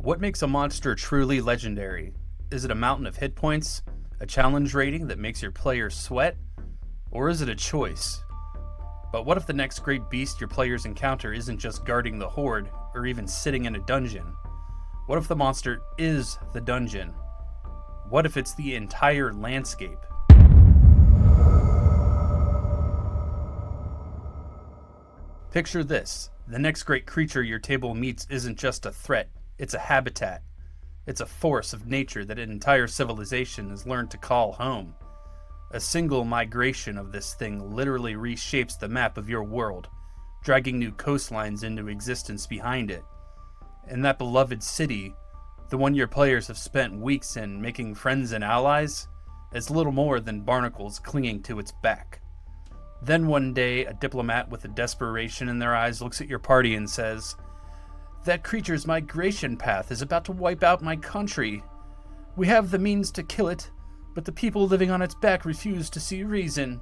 What makes a monster truly legendary? Is it a mountain of hit points, a challenge rating that makes your players sweat, or is it a choice? But what if the next great beast your players encounter isn't just guarding the horde, or even sitting in a dungeon? What if the monster is the dungeon? What if it's the entire landscape? Picture this. The next great creature your table meets isn't just a threat, it's a habitat. It's a force of nature that an entire civilization has learned to call home. A single migration of this thing literally reshapes the map of your world, dragging new coastlines into existence behind it. And that beloved city, the one your players have spent weeks in making friends and allies, is little more than barnacles clinging to its back. Then one day, a diplomat with a desperation in their eyes looks at your party and says, "That creature's migration path is about to wipe out my country. We have the means to kill it, but the people living on its back refuse to see reason.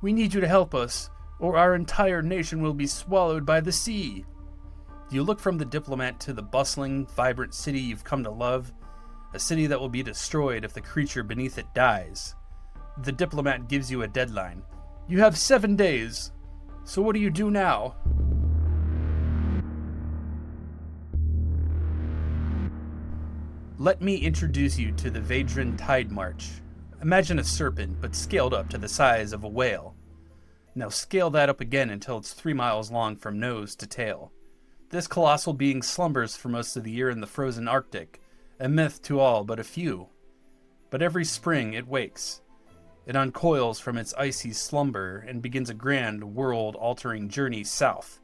We need you to help us, or our entire nation will be swallowed by the sea." You look from the diplomat to the bustling, vibrant city you've come to love, a city that will be destroyed if the creature beneath it dies. The diplomat gives you a deadline. You have 7 days. So what do you do now? Let me introduce you to the Vadran Tide March. Imagine a serpent, but scaled up to the size of a whale. Now scale that up again until it's 3 miles long from nose to tail. This colossal being slumbers for most of the year in the frozen Arctic, a myth to all but a few. But every spring it wakes. It uncoils from its icy slumber and begins a grand, world-altering journey south.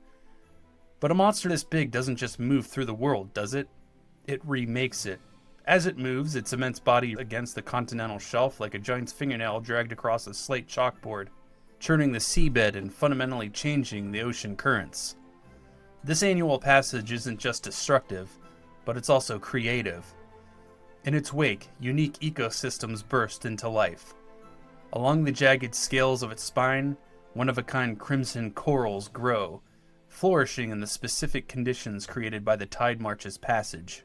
But a monster this big doesn't just move through the world, does it? It remakes it. As it moves, its immense body against the continental shelf like a giant's fingernail dragged across a slate chalkboard, churning the seabed and fundamentally changing the ocean currents. This annual passage isn't just destructive, but it's also creative. In its wake, unique ecosystems burst into life. Along the jagged scales of its spine, one-of-a-kind crimson corals grow, flourishing in the specific conditions created by the tide march's passage.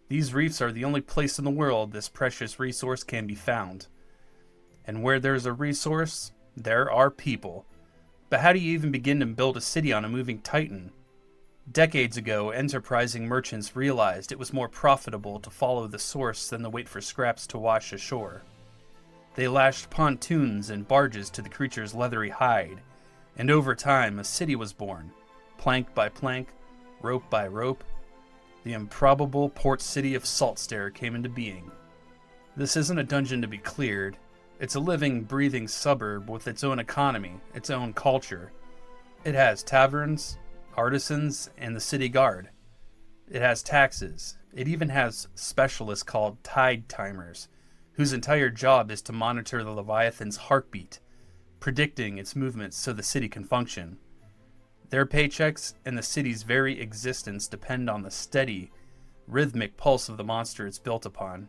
These reefs are the only place in the world this precious resource can be found. And where there's a resource, there are people. But how do you even begin to build a city on a moving titan? Decades ago, enterprising merchants realized it was more profitable to follow the source than to wait for scraps to wash ashore. They lashed pontoons and barges to the creature's leathery hide, and over time a city was born, plank by plank, rope by rope. The improbable port city of Saltstare came into being. This isn't a dungeon to be cleared. It's a living, breathing suburb with its own economy, its own culture. It has taverns, artisans, and the city guard. It has taxes. It even has specialists called tide timers, whose entire job is to monitor the Leviathan's heartbeat, predicting its movements so the city can function. Their paychecks and the city's very existence depend on the steady, rhythmic pulse of the monster it's built upon.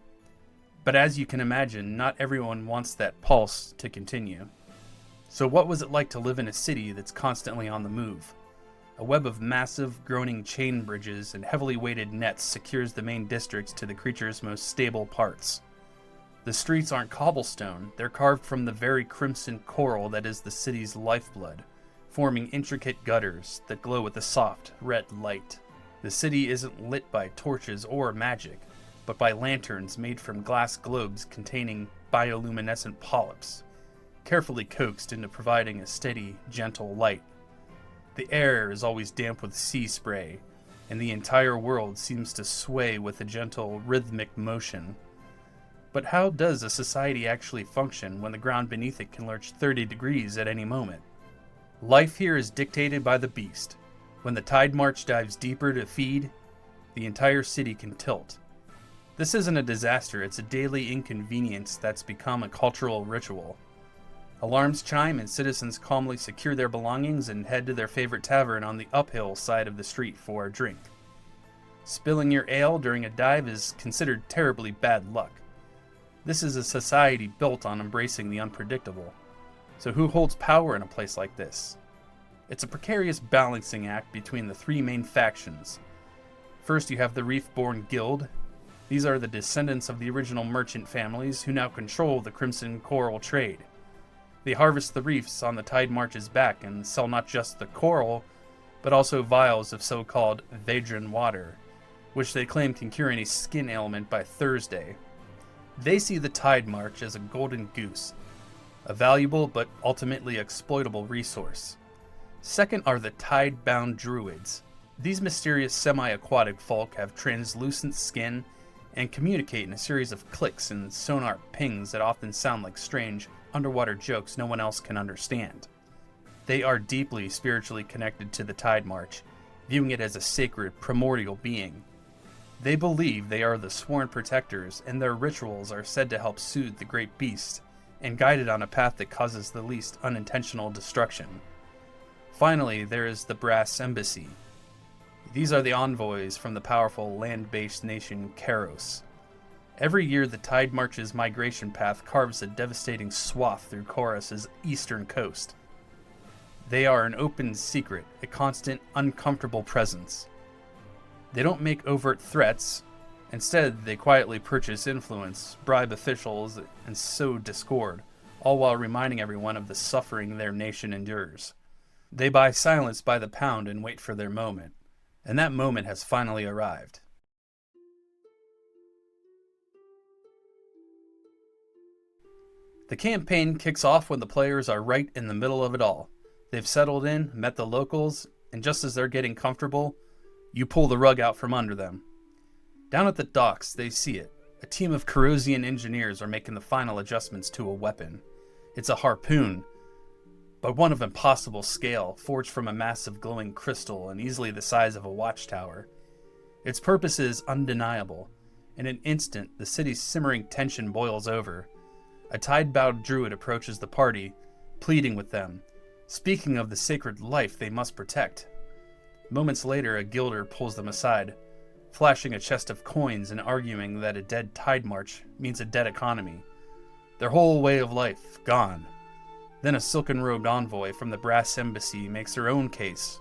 But as you can imagine, not everyone wants that pulse to continue. So what was it like to live in a city that's constantly on the move? A web of massive, groaning chain bridges and heavily weighted nets secures the main districts to the creature's most stable parts. The streets aren't cobblestone, they're carved from the very crimson coral that is the city's lifeblood, forming intricate gutters that glow with a soft, red light. The city isn't lit by torches or magic, but by lanterns made from glass globes containing bioluminescent polyps, carefully coaxed into providing a steady, gentle light. The air is always damp with sea spray, and the entire world seems to sway with a gentle, rhythmic motion. But how does a society actually function when the ground beneath it can lurch 30 degrees at any moment? Life here is dictated by the beast. When the tide march dives deeper to feed, the entire city can tilt. This isn't a disaster, it's a daily inconvenience that's become a cultural ritual. Alarms chime and citizens calmly secure their belongings and head to their favorite tavern on the uphill side of the street for a drink. Spilling your ale during a dive is considered terribly bad luck. This is a society built on embracing the unpredictable. So who holds power in a place like this? It's a precarious balancing act between the three main factions. First, you have the Reef-born Guild. These are the descendants of the original merchant families who now control the crimson coral trade. They harvest the reefs on the Tide March's back and sell not just the coral, but also vials of so-called Vedran water, which they claim can cure any skin ailment by Thursday. They see the Tide March as a golden goose, a valuable but ultimately exploitable resource. Second are the tide-bound druids. These mysterious semi-aquatic folk have translucent skin and communicate in a series of clicks and sonar pings that often sound like strange underwater jokes no one else can understand. They are deeply spiritually connected to the Tide March, viewing it as a sacred, primordial being. They believe they are the sworn protectors, and their rituals are said to help soothe the great beast and guide it on a path that causes the least unintentional destruction. Finally, there is the Brass Embassy. These are the envoys from the powerful land-based nation Karos. Every year, the Tide March's migration path carves a devastating swath through Koros's eastern coast. They are an open secret, a constant, uncomfortable presence. They don't make overt threats. Instead, they quietly purchase influence, bribe officials, and sow discord, all while reminding everyone of the suffering their nation endures. They buy silence by the pound and wait for their moment. And that moment has finally arrived. The campaign kicks off when the players are right in the middle of it all. They've settled in, met the locals, and just as they're getting comfortable, you pull the rug out from under them. Down at the docks, they see it. A team of Corrosian engineers are making the final adjustments to a weapon. It's a harpoon, but one of impossible scale, forged from a massive glowing crystal and easily the size of a watchtower. Its purpose is undeniable. In an instant, the city's simmering tension boils over. A tide-bowed druid approaches the party, pleading with them, speaking of the sacred life they must protect. Moments later, a guilder pulls them aside, flashing a chest of coins and arguing that a dead Tide March means a dead economy. Their whole way of life gone. Then a silken-robed envoy from the Brass Embassy makes her own case,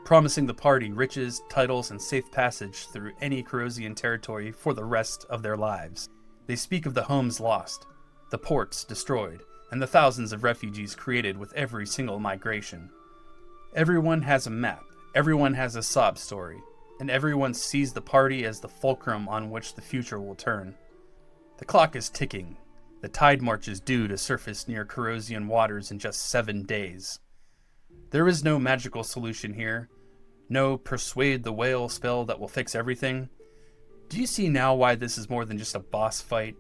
promising the party riches, titles, and safe passage through any Corrosian territory for the rest of their lives. They speak of the homes lost, the ports destroyed, and the thousands of refugees created with every single migration. Everyone has a map, everyone has a sob story, and everyone sees the party as the fulcrum on which the future will turn. The clock is ticking. The Tide March is due to surface near Corrosian waters in just 7 days. There is no magical solution here, no persuade the whale spell that will fix everything. Do you see now why this is more than just a boss fight?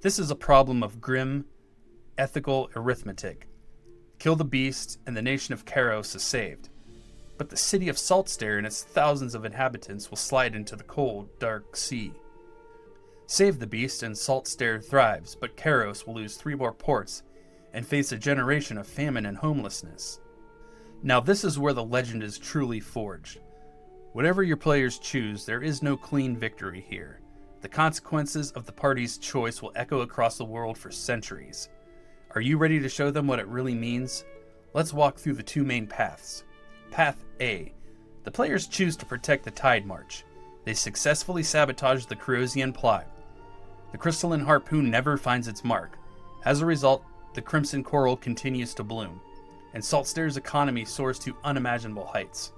This is a problem of grim, ethical arithmetic. Kill the beast, and the nation of Karos is saved. But the city of Saltstare and its thousands of inhabitants will slide into the cold, dark sea. Save the beast, and Saltstare thrives, but Karos will lose 3 more ports and face a generation of famine and homelessness. Now this is where the legend is truly forged. Whatever your players choose, there is no clean victory here. The consequences of the party's choice will echo across the world for centuries. Are you ready to show them what it really means? Let's walk through the 2 main paths. Path A. The players choose to protect the Tide March. They successfully sabotage the Corrosian plot. The crystalline harpoon never finds its mark. As a result, the crimson coral continues to bloom, and Saltstare's economy soars to unimaginable heights.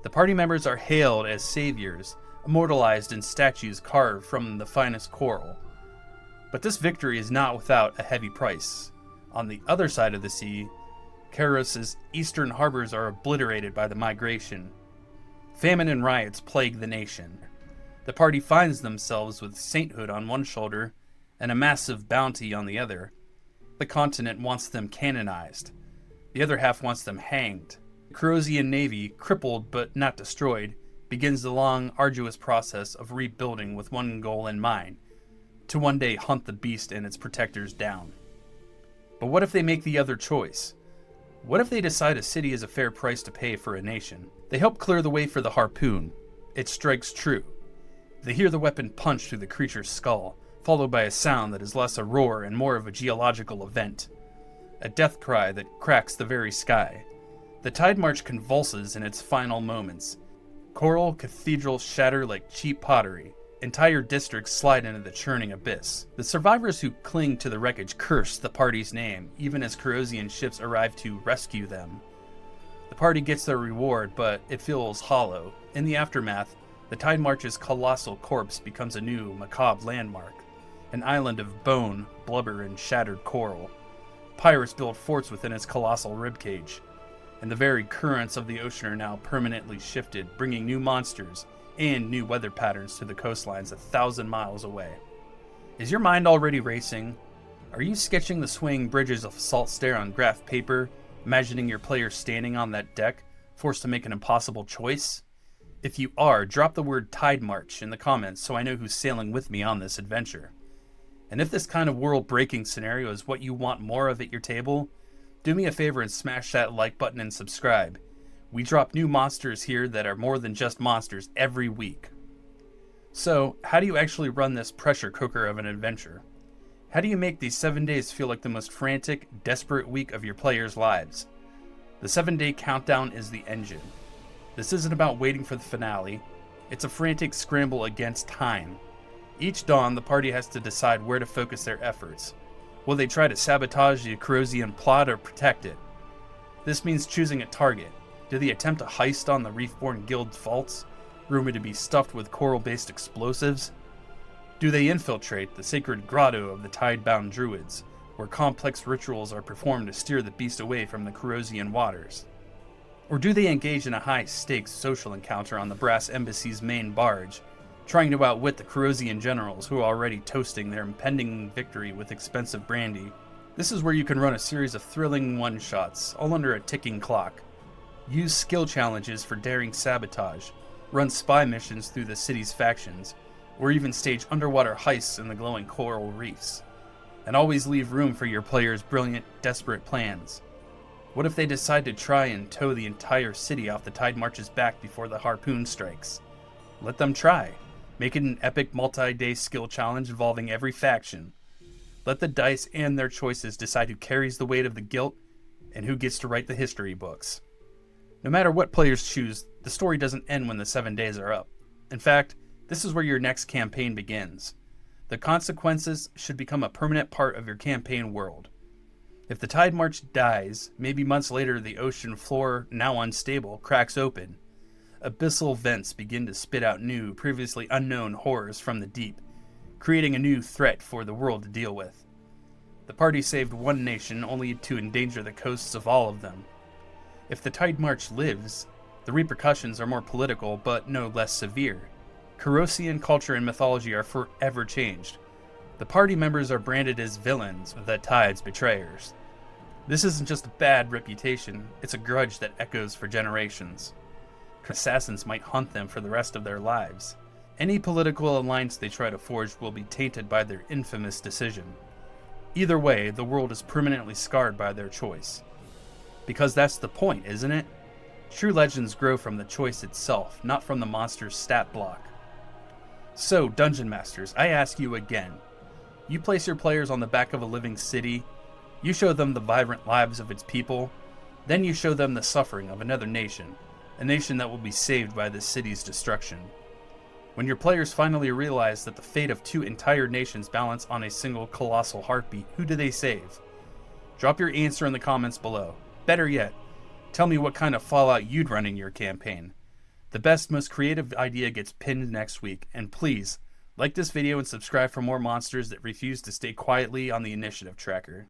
The party members are hailed as saviors, immortalized in statues carved from the finest coral. But this victory is not without a heavy price. On the other side of the sea, Karos' eastern harbors are obliterated by the migration. Famine and riots plague the nation. The party finds themselves with sainthood on one shoulder and a massive bounty on the other. The continent wants them canonized. The other half wants them hanged. The Corrosian navy, crippled but not destroyed, begins the long, arduous process of rebuilding with one goal in mind: to one day hunt the beast and its protectors down. But what if they make the other choice? What if they decide a city is a fair price to pay for a nation? They help clear the way for the harpoon. It strikes true. They hear the weapon punch through the creature's skull, followed by a sound that is less a roar and more of a geological event. A death cry that cracks the very sky. The Tide March convulses in its final moments. Coral cathedrals shatter like cheap pottery. Entire districts slide into the churning abyss. The survivors who cling to the wreckage curse the party's name, even as Corrosian ships arrive to rescue them. The party gets their reward, but it feels hollow. In the aftermath, the Tide March's colossal corpse becomes a new, macabre landmark. An island of bone, blubber, and shattered coral. Pirates build forts within its colossal ribcage, and the very currents of the ocean are now permanently shifted, bringing new monsters and new weather patterns to the coastlines 1,000 miles away. Is your mind already racing? Are you sketching the swaying bridges of salt stare on graph paper, imagining your players standing on that deck, forced to make an impossible choice? If you are, drop the word Tide March in the comments so I know who's sailing with me on this adventure. And if this kind of world-breaking scenario is what you want more of at your table, do me a favor and smash that like button and subscribe. We drop new monsters here that are more than just monsters every week. So, how do you actually run this pressure cooker of an adventure? How do you make these 7 days feel like the most frantic, desperate week of your players' lives? The 7-day countdown is the engine. This isn't about waiting for the finale. It's a frantic scramble against time. Each dawn, the party has to decide where to focus their efforts. Will they try to sabotage the Corrosian plot or protect it? This means choosing a target. Do they attempt a heist on the Reefborn Guild's vaults, rumored to be stuffed with coral-based explosives? Do they infiltrate the sacred grotto of the Tidebound Druids, where complex rituals are performed to steer the beast away from the Corrosian waters? Or do they engage in a high-stakes social encounter on the Brass Embassy's main barge, trying to outwit the Corrosian generals who are already toasting their impending victory with expensive brandy? This is where you can run a series of thrilling one-shots, all under a ticking clock. Use skill challenges for daring sabotage, run spy missions through the city's factions, or even stage underwater heists in the glowing coral reefs. And always leave room for your players' brilliant, desperate plans. What if they decide to try and tow the entire city off the Tide March's back before the harpoon strikes? Let them try. Make it an epic multi-day skill challenge involving every faction. Let the dice and their choices decide who carries the weight of the guilt and who gets to write the history books. No matter what players choose, the story doesn't end when the 7 days are up. In fact, this is where your next campaign begins. The consequences should become a permanent part of your campaign world. If the Tide March dies, maybe months later the ocean floor, now unstable, cracks open. Abyssal vents begin to spit out new, previously unknown horrors from the deep, creating a new threat for the world to deal with. The party saved one nation only to endanger the coasts of all of them. If the Tide March lives, the repercussions are more political but no less severe. Corrosian culture and mythology are forever changed. The party members are branded as villains, the Tide's betrayers. This isn't just a bad reputation, it's a grudge that echoes for generations. Assassins might hunt them for the rest of their lives. Any political alliance they try to forge will be tainted by their infamous decision. Either way, the world is permanently scarred by their choice. Because that's the point, isn't it? True legends grow from the choice itself, not from the monster's stat block. So, Dungeon Masters, I ask you again. You place your players on the back of a living city, you show them the vibrant lives of its people, then you show them the suffering of another nation, a nation that will be saved by this city's destruction. When your players finally realize that the fate of 2 entire nations balance on a single colossal heartbeat, who do they save? Drop your answer in the comments below. Better yet, tell me what kind of Fallout you'd run in your campaign. The best, most creative idea gets pinned next week, and please, like this video and subscribe for more monsters that refuse to stay quietly on the initiative tracker.